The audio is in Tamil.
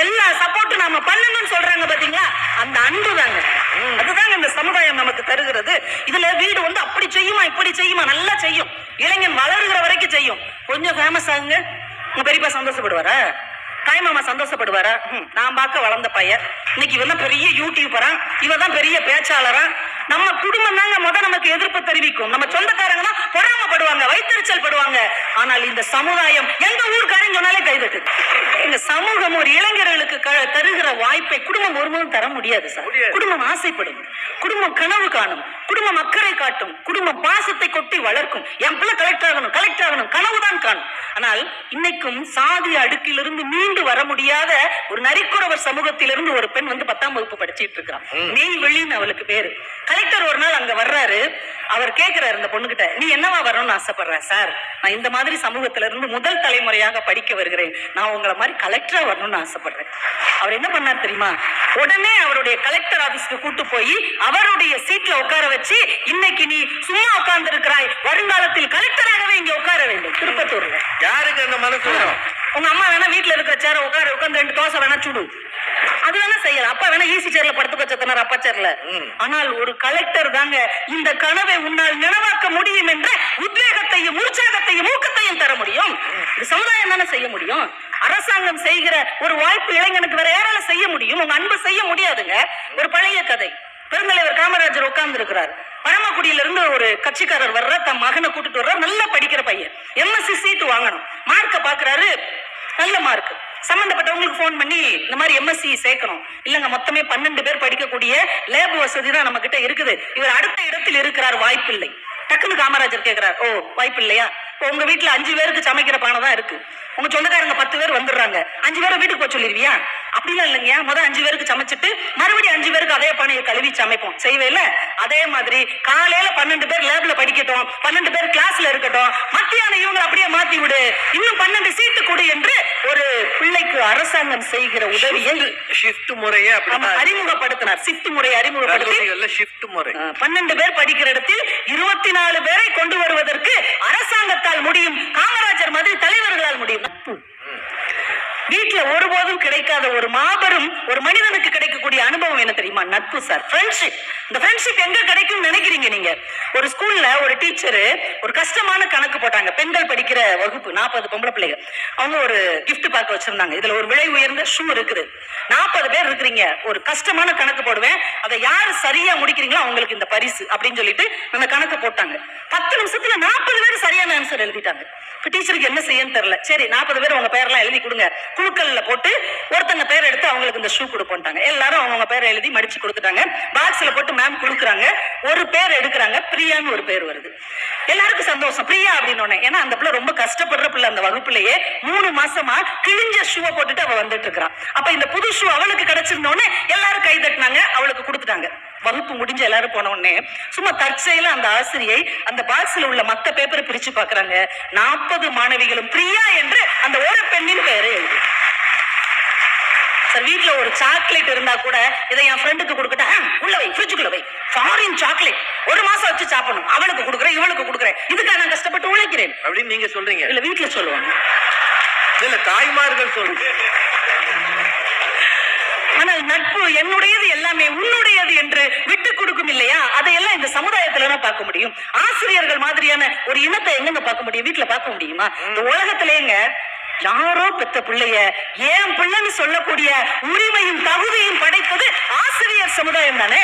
எல்லா சப்போர்ட்டும் நாம பண்ணணும்னு சொல்றாங்க பாத்தீங்களா, அந்த அன்பு தாங்க. அதுதாங்க இந்த சமுதாயம் நமக்கு தருகிறது. இதுல வீடு வந்து அப்படி செய்யுமா இப்படி செய்யுமா, நல்லா செய்யும். இளைஞன் வளருகிற வரைக்கும் செய்யும். கொஞ்சம் ஃபேமஸ் ஆகுங்க, உங்க பெரியப்பா சந்தோஷப்படுவாரா, தாய் மாமா சந்தோஷப்படுவாரா? நான் பார்க்க வளர்ந்த பையன் இன்னைக்கு இவன் பெரிய யூடியூபரா, இவதான் பெரிய பேச்சாளரா. நம்ம குடும்பம் தாங்க நமக்கு எதிர்ப்பு தெரிவிக்கும். நம்ம சொந்தக்காரங்க தான் பொறாமப்படுவாங்க, வைத்தறிச்சல் படுவாங்க. ஆனால் இந்த சமுதாயம் எங்க ஊருக்காரங்க சொன்னாலே கைதட்டு. எங்க சமூகம் ஒரு இளைஞர்களுக்கு தருகிற வாய்ப்பை குடும்பம் ஒருவரும் தர முடியாது சார். குடும்பம் ஆசைப்படும், குடும்பம் கனவு காணும், குடும்பம் அக்கறை காட்டும், குடும்பம் பாசத்தை கொட்டி வளர்க்கும். என் பிள்ளை கலெக்டர் ஆகணும் கலெக்டர் ஆகணும் கனவுதான் காணும். ஆனால் இன்னைக்கும் சாதி அடுக்கிலிருந்து மீண்டு வர முடியாத ஒரு நரிக்குறவர் சமூகத்திலிருந்து ஒரு பெண் வந்து 10ஆம் வகுப்பு படிச்சிட்டு இருக்கிறான். நெய்வெளின்னு அவளுக்கு பேரு. கலெக்டர் ஒரு நாள் அங்க வர்றாரு. அவர் கேட்கிறாரு இந்த பொண்ணுகிட்ட, நீ என்னவா வரணும்னு ஆசைப்படுற? சார், நான் இந்த மாதிரி சமூகத்தில இருந்து முதல் தலைமுறையாக படிக்க வருகிறேன், நான் உங்களை மாதிரி கலெக்டரா வரணும்னு ஆசைப்படுறேன். அவர் என்ன பண்ணார் தெரியுமா? உடனே அவருடைய கலெக்டர் ஆபீஸ்க்கு கூட்டு போய் அவருடைய சீட்ல உட்கார வச்சு, இன்னைக்கு நீ சும்மா உட்கார்ந்து இருக்கிறாய், வருங்காலத்தில் கலெக்டராகவே இங்க உட்கார வேண்டும். திருப்பத்தூர்ல யாருக்கு அந்த மனசு வரும்? உங்க அம்மா வேணா வீட்டுல இருக்கிற சேர உட்காந்து 2 தோசை வேணா சுடு, அது வேணா செய்யலாம். அப்பா வேணா ஈசி சேர்ல படுத்து வச்சத்தனார் அப்பா சேர்ல. ஆனால் ஒரு கலெக்டர் தாங்க இந்த கனவை உன்னால் நினைவாக்க முடியும் என்ற உத்வேகத்தையும் உற்சாகத்தையும் ஊக்கத்தையும் தர முடியும். இது சமுதாயம் தானே செய்ய முடியும். அரசாங்கம் செய்கிற ஒரு வாய்ப்பு இளைஞனுக்கு வேற யாரால செய்ய முடியும்? உங்க அன்பு செய்ய முடியாதுங்க. ஒரு பழைய கதை. பெருந்தலைவர் காமராஜர் உட்கார்ந்து இருக்கிறார். பரமக்குடியில இருந்து ஒரு கட்சிக்காரர் வர்ற, தன் மகனை கூட்டிட்டு வர்ற, நல்லா படிக்கிற பையன், எம்எஸ்சி சீட்டு வாங்கணும். மார்க்க பாக்குறாரு, நல்ல மார்க். சம்பந்தப்பட்டவங்களுக்கு போன் பண்ணி இந்த மாதிரி எம்எஸ்சி சேர்க்கணும். இல்லங்க, மொத்தமே 12 பேர் படிக்கக்கூடிய லேப் வசதி தான் நம்ம கிட்ட இருக்குது, இவர் அடுத்த இடத்தில் இருக்கிறார், வாய்ப்பு இல்லை. டக்குன்னு காமராஜர் கேட்கிறார், ஓ வாய்ப்பு இல்லையா? உங்க வீட்டுல 5 பேருக்கு சமைக்கிற பானை தான் இருக்கு, உங்க சொந்தக்காரங்க 10 பேர் வந்துடுறாங்க, 5 பேரை வீட்டுக்கு போய் சொல்லிருவியா? அப்படிலாம் இல்லைங்க, முதல் 5 பேருக்கு சமைச்சிட்டு மறுபடியும் 5 பேருக்கு அதே பானையை கழுவி சமைப்போம், செய்வேல? அதே மாதிரி காலையில 12 பேர் லேப்ல படிக்கட்டும், 12 பேர் கிளாஸ்ல இருக்கட்டும், மத்தியானம் இவங்க அப்படியே மாத்தி விடு, இன்னும் 12 சீட்டு கொடு என்று ஒரு பிள்ளைக்கு அரசாங்கம் செய்கிற உதவியை ஷிஃப்ட் முறையை அறிமுகப்படுத்தினார். ஷிஃப்ட் முறையை அறிமுகப்படுத்தி ஷிஃப்ட் முறை 12 பேர் படிக்கிற இடத்தில் 24 பேரை கொண்டு வருவதற்கு அரசாங்கத்தால் முடியும், காமராஜர் மாதிரி தலைவர்களால் முடியும். வீட்டுல ஒருபோதும் கிடைக்காத ஒரு மாபெரும் ஒரு மனிதனுக்கு கிடைக்கக்கூடிய அனுபவம் என்ன தெரியுமா? நட்பு சார், ஃப்ரெண்ட்ஷிப். இந்த ஃப்ரெண்ட்ஷிப் எங்க கிடைக்கும் நினைக்கிறீங்க நீங்க? ஒரு ஸ்கூல்ல ஒரு டீச்சர் ஒரு கஷ்டமான கணக்கு போட்டாங்க. பெண்கள் படிக்கிற வகுப்பு, 40 பொம்பளை பிள்ளைங்க. அவங்க ஒரு கிஃப்ட் பார்க்க வச்சிருந்தாங்க. இதுல ஒரு விலை உயர்ந்த ஷூ இருக்குது. 40 பேர் இருக்கிறீங்க, ஒரு கஷ்டமான கணக்கு போடுவேன், அதை யாரு சரியா முடிக்கிறீங்களோ அவங்களுக்கு இந்த பரிசு அப்படின்னு சொல்லிட்டு அந்த கணக்கு போட்டாங்க. 10 நிமிஷத்துல 40 பேர் சரியான ஆன்சர் எழுதிட்டாங்க. டீச்சருக்கு என்ன செய்யன்னு தெரியல. சரி, 40 பேர் உங்க பேரெல்லாம் எழுதி கொடுங்க, குழுக்கள்ல போட்டு ஒருத்தங்க பேர் எடுத்து அவங்களுக்கு இந்த ஷூ கொடுப்போம்ட்டாங்க. எல்லாரும் அவங்க பேரை எழுதி மடிச்சு கொடுத்துட்டாங்க. பாக்ஸ்ல போட்டு மேம் கொடுக்குறாங்க. ஒரு பேர் எடுக்கிறாங்க, பிரியான்னு ஒரு பேர் வருது. எல்லாருக்கும் சந்தோஷம், பிரியா அப்படின்னு. ஏன்னா அந்த பிள்ளை ரொம்ப கஷ்டப்படுற பிள்ளை. அந்த வகுப்புலயே 3 மாசமா கிழிஞ்ச ஷூவை போட்டுட்டு அவ வந்துட்டு இருக்கிறான். அப்ப இந்த புது ஷூ அவளுக்கு கிடைச்சிருந்தோடனே எல்லாரும் கை தட்டினாங்க, அவளுக்கு கொடுத்துட்டாங்க. வகுப்பு முடிஞ்ச எல்லாரும் போன உடனே சும்மா தற்செயல அந்த ஆசிரியை அந்த பாக்ஸ்ல உள்ள மத்த பேப்பரை பிரிச்சு பாக்குறாங்க. 40 மாணவிகளும் பிரியா என்று அந்த ஒரு பெண்ணின் பெயரை எழுதி. வீட்டுல ஒரு சாக்லேட் இருந்தா கூட இதை என் ஃப்ரெண்டுக்கு கொடுக்கட்டா, உள்ள வை, ஃப்ரிட்ஜுக்குள்ள வை, ஃபாரின் சாக்லேட் 1 மாசம் வச்சு சாப்பிடணும், அவளுக்கு கொடுக்குறேன் இவளுக்கு கொடுக்குறேன், இதுக்காக நான் கஷ்டப்பட்டு உழைக்கிறேன் அப்படின்னு நீங்க சொல்றீங்க. இல்ல வீட்டுல சொல்லுவாங்க, இல்ல தாய்மார்கள் சொல்லுங்க. ஆனால் நட்பு என்னுடையது எல்லாமே உன்னுடையது என்று விட்டு கொடுக்கும் இல்லையா? அதையெல்லாம் இந்த சமுதாயத்துல பார்க்க முடியும். ஆசிரியர்கள் மாதிரியான ஒரு இனத்தை எங்க பார்க்க முடியும்? வீட்டுல பார்க்க முடியுமா? இந்த உலகத்திலேங்க யாரோ பெத்த பிள்ளைய ஏன் பிள்ளைன்னு சொல்லக்கூடிய உரிமையும் தகுதியும் படைத்தது ஆசிரியர் சமுதாயம் தானே.